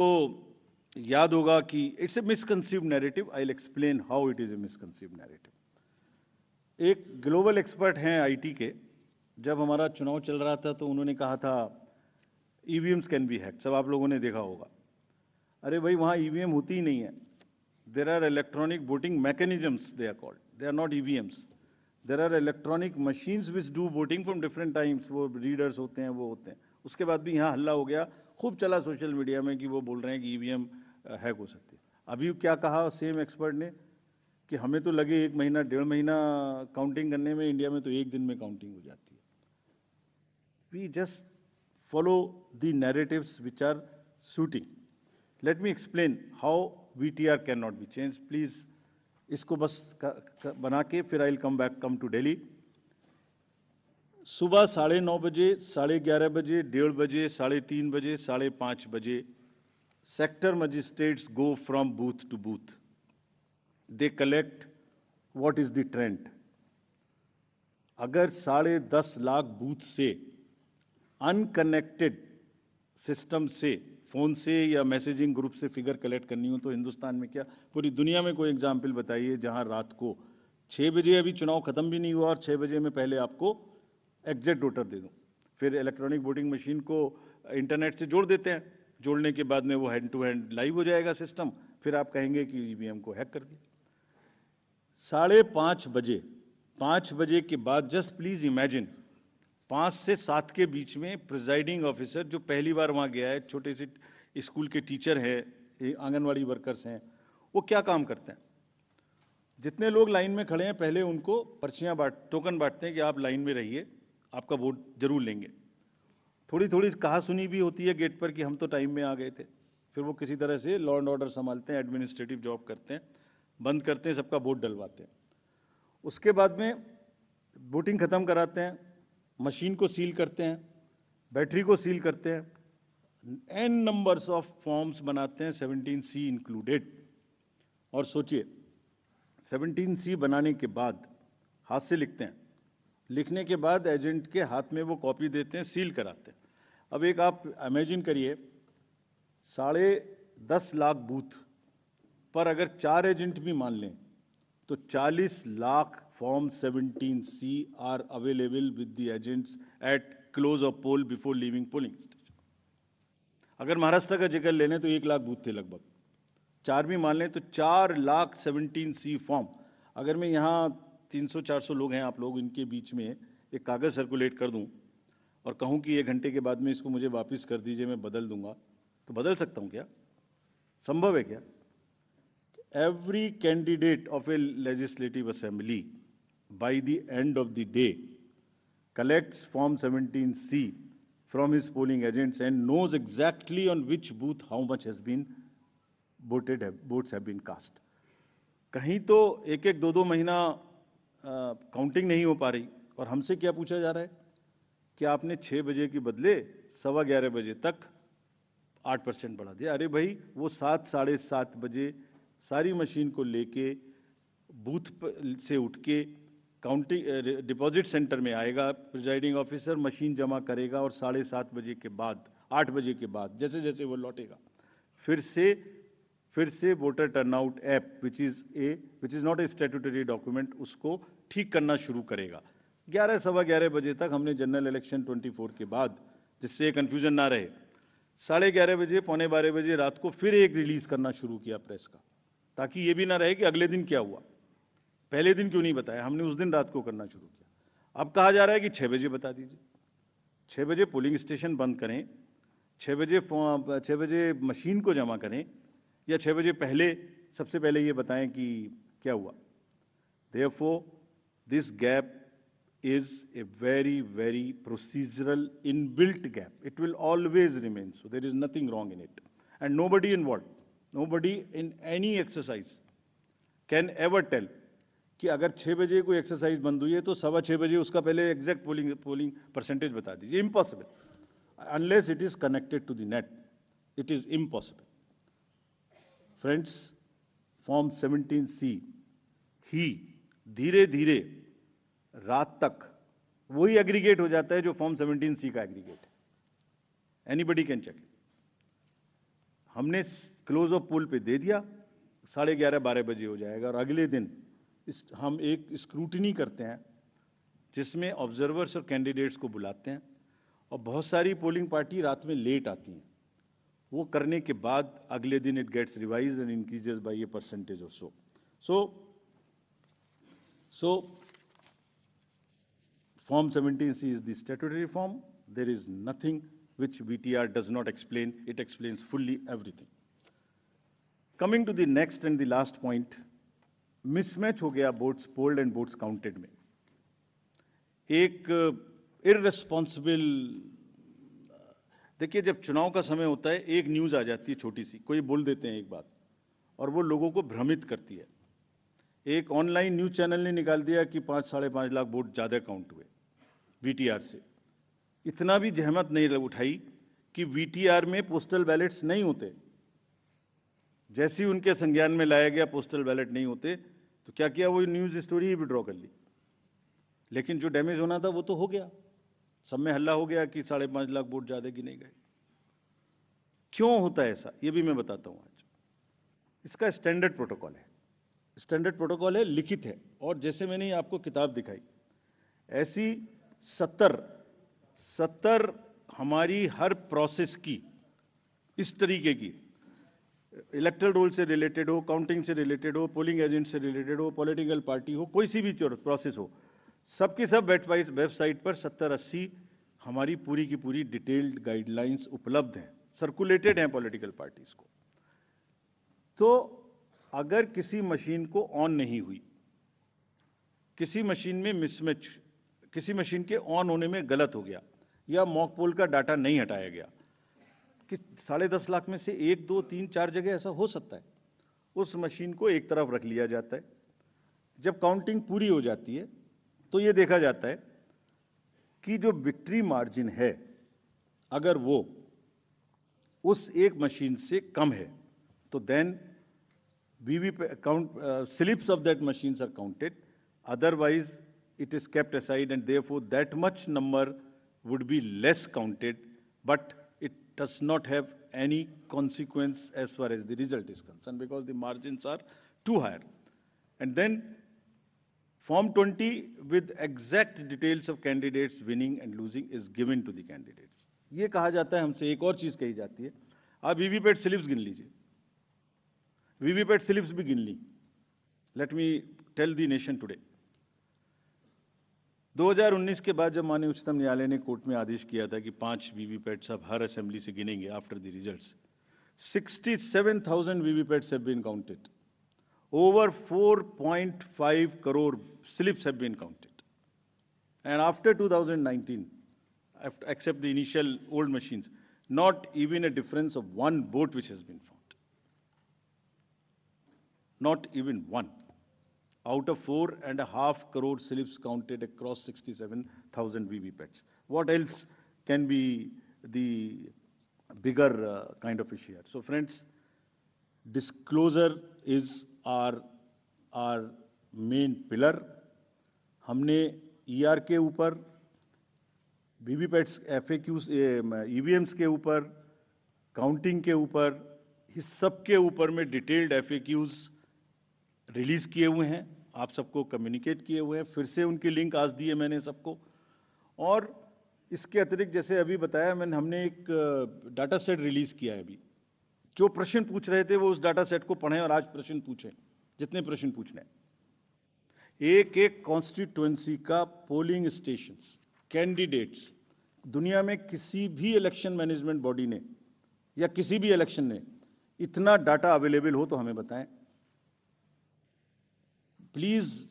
तो याद होगा कि it's a misconceived narrative. I will explain how it is a misconceived narrative. एक ग्लोबल एक्सपर्ट हैं आईटी के, जब हमारा चुनाव चल रहा था तो उन्होंने कहा था ईवीएम्स कैन बी हैक्ड। सब आप लोगों ने देखा होगा। अरे भाई, वहां ईवीएम होती ही नहीं है। There are electronic voting mechanisms, they are called, they are not EVMs. There are electronic machines which do voting from different times. वो रीडर्स होते हैं, वो होते हैं। उसके बाद भी यहाँ हल्ला हो गया, खूब चला सोशल मीडिया में कि वो बोल रहे हैं कि ईवीएम हैक हो सकती है। अभी क्या कहा सेम एक्सपर्ट ने कि हमें तो लगे 1 महीना 1.5 महीना काउंटिंग करने में, इंडिया में तो 1 दिन में काउंटिंग हो जाती है। We just follow the narratives which are suiting. Let me explain how VTR can not be change. Please इसको बस बना के फिर I will come to Delhi. सुबह 9:30 बजे, 11:30 बजे, 1:30 बजे, 3:30 बजे, 5:30 बजे sector magistrates go from booth to booth. They collect what is the trend. अगर 10.5 लाख बूथ से अनकनेक्टेड सिस्टम से, फोन से या मैसेजिंग ग्रुप से फिगर कलेक्ट करनी हो तो हिंदुस्तान में क्या, पूरी दुनिया में कोई एग्जाम्पल बताइए जहां रात को 6 बजे, अभी चुनाव खत्म भी नहीं हुआ और 6 बजे में पहले आपको एग्जैक्ट वोटर दे दूं। फिर इलेक्ट्रॉनिक वोटिंग मशीन को इंटरनेट से जोड़ देते हैं। जोड़ने के बाद में वो हैंड टू हैंड लाइव हो जाएगा सिस्टम। फिर आप कहेंगे कि ईवीएम को हैक कर दिया। 5:30 बजे, 5 बजे के बाद, जस्ट प्लीज इमेजिन, 5 से 7 के बीच में प्रिजाइडिंग ऑफिसर जो पहली बार वहां गया है, छोटे से स्कूल के टीचर हैं, आंगनवाड़ी वर्कर्स हैं, वो क्या काम करते हैं? जितने लोग लाइन में खड़े हैं पहले उनको पर्चियां टोकन बांटते हैं कि आप लाइन में रहिए, आपका वोट जरूर लेंगे। थोड़ी थोड़ी कहा सुनी भी होती है गेट पर कि हम तो टाइम में आ गए थे। फिर वो किसी तरह से लॉ एंड ऑर्डर संभालते हैं, एडमिनिस्ट्रेटिव जॉब करते हैं, बंद करते हैं, सबका वोट डलवाते हैं। उसके बाद में वोटिंग खत्म कराते हैं, मशीन को सील करते हैं, बैटरी को सील करते हैं, एन नंबर्स ऑफ फॉर्म्स बनाते हैं, 17C इंक्लूडेड। और सोचिए, 17C बनाने के बाद हाथ से लिखते हैं, लिखने के बाद एजेंट के हाथ में वो कॉपी देते हैं, सील कराते हैं। अब एक आप इमेजिन करिए, 10.5 लाख बूथ पर अगर 4 एजेंट भी मान लें तो 40 lakh form 17C are available with the agents at close of poll before leaving polling station. अगर महाराष्ट्र का जिक्र ले लें तो 1 लाख बूथ थे लगभग। 4 भी मान लें तो 4 लाख 17C फॉर्म। अगर मैं यहां 300-400 लोग हैं आप लोग, इनके बीच में एक कागज सर्कुलेट कर दूं और कहूं कि 1 घंटे के बाद में इसको मुझे वापस कर दीजिए, मैं बदल दूंगा, तो बदल सकता हूं क्या? संभव है क्या? Every candidate of a legislative assembly by the end of the day collects form 17C from his polling agents and knows exactly on which booth how much has been votes have been cast. कहीं तो 1-1, 2-2 महीना counting नहीं हो पा रही और हमसे क्या पूछा जा रहा है कि आपने 6 बजे के बदले 11:15 बजे तक 8% बढ़ा दिया। अरे भाई, वो 7, 7:30 बजे सारी मशीन को लेके बूथ से उठ के काउंटिंग डिपॉजिट सेंटर में आएगा, प्रिजाइडिंग ऑफिसर मशीन जमा करेगा और 7:30 बजे के बाद, 8 बजे के बाद जैसे जैसे वो लौटेगा, फिर से voter turnout app which is not a statutory document, उसको ठीक करना शुरू करेगा। 11, 11:15 बजे तक हमने जनरल इलेक्शन 24 के बाद, जिससे कंफ्यूजन ना रहे, 11:30 बजे, 11:45 बजे रात को फिर एक रिलीज करना शुरू किया प्रेस का, ताकि ये भी ना रहे कि अगले दिन क्या हुआ, पहले दिन क्यों नहीं बताया। हमने उस दिन रात को करना शुरू किया। अब कहा जा रहा है कि 6 बजे बता दीजिए। 6 बजे पोलिंग स्टेशन बंद करें, 6 बजे मशीन को जमा करें, या 6 बजे पहले, सबसे पहले ये बताएं कि क्या हुआ। Therefore, this gap is a very, very procedural inbuilt gap. It will always remain so. There is nothing wrong in it. And nobody involved, nobody in any exercise can ever tell कि अगर 6 बजे कोई exercise बंद हुई है तो 6:15 बजे उसका पहले एग्जैक्ट पोलिंग परसेंटेज बता दीजिए। Impossible, unless it is connected to the net, it is impossible. Friends, form 17C ही धीरे धीरे रात तक वही एग्रीगेट हो जाता है जो फॉर्म 17C का एग्रीगेट है। Anybody can check. हमने क्लोज ऑफ पोल पे दे दिया, 11:30-12 बजे हो जाएगा, और अगले दिन हम एक स्क्रूटनी करते हैं जिसमें ऑब्जर्वर्स और कैंडिडेट्स को बुलाते हैं, और बहुत सारी पोलिंग पार्टी रात में लेट आती हैं। वो करने के बाद अगले दिन it gets revise and increases by a percentage और so Form 17C is the statutory form. There is nothing which VTR does not explain. It explains fully everything. Coming to the next and the last point, mismatch हो गया votes polled and votes counted में। एक irresponsible, देखिए जब चुनाव का समय होता है एक न्यूज आ जाती है छोटी सी, कोई बोल देते हैं एक बात और वो लोगों को भ्रमित करती है। एक ऑनलाइन न्यूज चैनल ने निकाल दिया कि 5-5.5 लाख वोट ज्यादा काउंट हुए वीटीआर से। इतना भी जहमत नहीं उठाई कि वीटीआर में पोस्टल बैलेट्स नहीं होते। जैसे ही उनके संज्ञान में लाया गया पोस्टल बैलेट नहीं होते, तो क्या किया, वो न्यूज स्टोरी ही विड्रॉ कर ली। लेकिन जो डैमेज होना था वो तो हो गया, सब में हल्ला हो गया कि 5.5 लाख वोट ज्यादा गिने गए। क्यों होता है ऐसा, ये भी मैं बताता हूं आज। इसका स्टैंडर्ड प्रोटोकॉल है, स्टैंडर्ड प्रोटोकॉल है, लिखित है, और जैसे मैंने आपको किताब दिखाई ऐसी 70 हमारी हर प्रोसेस की इस तरीके की, इलेक्टोरल रोल से रिलेटेड हो, काउंटिंग से रिलेटेड हो, पोलिंग एजेंट से रिलेटेड हो, पॉलिटिकल पार्टी हो, कोई सी भी प्रोसेस हो, सबकी सब वेबसाइट पर 70-80 हमारी पूरी की पूरी डिटेल्ड गाइडलाइंस उपलब्ध हैं, सर्कुलेटेड हैं पॉलिटिकल पार्टीज को। तो अगर किसी मशीन को ऑन नहीं हुई, किसी मशीन में मिसमैच, किसी मशीन के ऑन होने में गलत हो गया, या मॉक पोल का डाटा नहीं हटाया गया, कि 10.5 लाख में से 1, 2, 3, 4 जगह ऐसा हो सकता है, उस मशीन को एक तरफ रख लिया जाता है। जब काउंटिंग पूरी हो जाती है तो यह देखा जाता है कि जो विक्ट्री मार्जिन है अगर वो उस एक मशीन से कम है, तो then slips of that machines are counted. Otherwise, it is kept aside, and therefore that much number would be less counted, but it does not have any consequence as far as the result is concerned, because the margins are too higher. And then Form 20 with exact details of candidates winning and losing is given to the candidates. ये कहा जाता है हमसे, एक और चीज कही जाती है, आप वीवीपैट स्लिप्स गिन लीजिए, वीवीपैट स्लिप्स भी गिन ली। Let me tell the nation today, 2019 के बाद जब माननीय उच्चतम न्यायालय ने कोर्ट में आदेश किया था कि 5 वीवीपैट्स अब हर असेंबली से गिनेंगे after the results, 67,000 VVPATs have been counted, over 4.5 crore slips have been counted, and after 2019, except the initial old machines, not even a difference of one vote which has been found. Not even one. Out of 4.5 crore slips counted across 67,000 VVPATs. What else can be the bigger kind of issue here? So friends, disclosure is our main pillar. हमने ER के ऊपर, VVPATs, FAQs, EVMs के ऊपर, counting के ऊपर, इस सब के ऊपर में डिटेल्ड FAQs रिलीज किए हुए हैं, आप सबको कम्युनिकेट किए हुए हैं, फिर से उनकी लिंक आज दिए मैंने सबको। और इसके अतिरिक्त जैसे अभी बताया मैंने, हमने एक डाटा सेट रिलीज किया है अभी। जो प्रश्न पूछ रहे थे वो उस डाटा सेट को पढ़ें और आज प्रश्न पूछें, जितने प्रश्न पूछने। एक एक कॉन्स्टिट्यूएंसी का पोलिंग स्टेशंस, कैंडिडेट्स, दुनिया में किसी भी इलेक्शन मैनेजमेंट बॉडी ने या किसी भी इलेक्शन ने इतना डाटा अवेलेबल हो तो हमें बताएं। प्लीज